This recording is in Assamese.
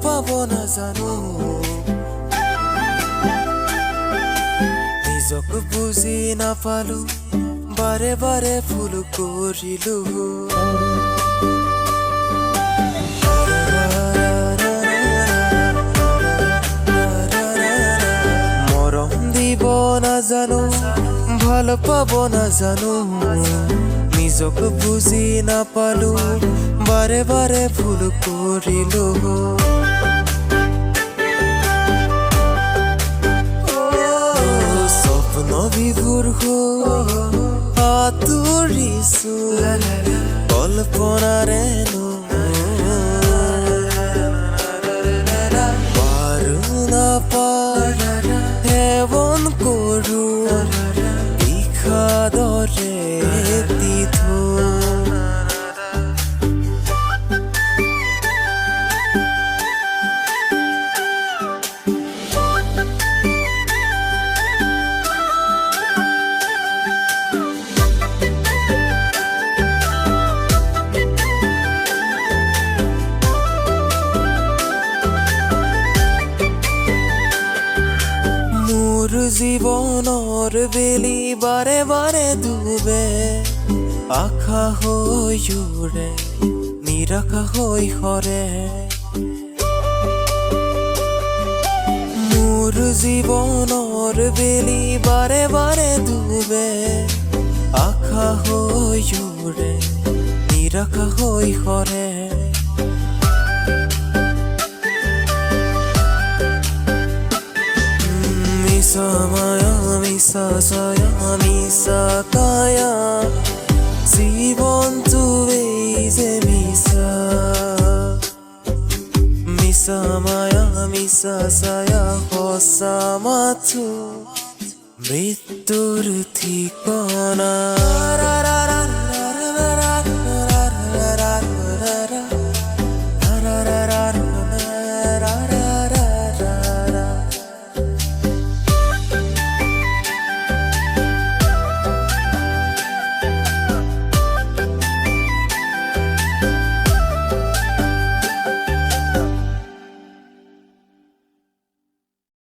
পাব নাজানো নিজক বুজি নাপালো বাৰে বাৰে ভুল কৰিলো মৰম দিব নাজানো ভাল পাব নাজানো নিজক বুজি নাপালো বাৰে বাৰে ভুল কৰিলো স্বপ্ন বিভোৰ আঁতৰিছো কল্পনাৰে পাৰো নাপাৰ সেৱন কৰো বিষাদৰে দিথো জীৱনৰ বেলি বাৰে বাৰে ডুবে আশা হৈ উৰে নিৰাশা হৈ সৰে মোৰ জীৱনৰ বেলি বাৰে বাৰে ডুবে আশা হৈ উৰে নিৰাশা হৈ সৰে Samaya misa saya misa kaya জীবন তুই যে মিছা মিছা মায়া মিছা ছায়া সঁচা মাথো মৃত্যুৰ ঠিকনা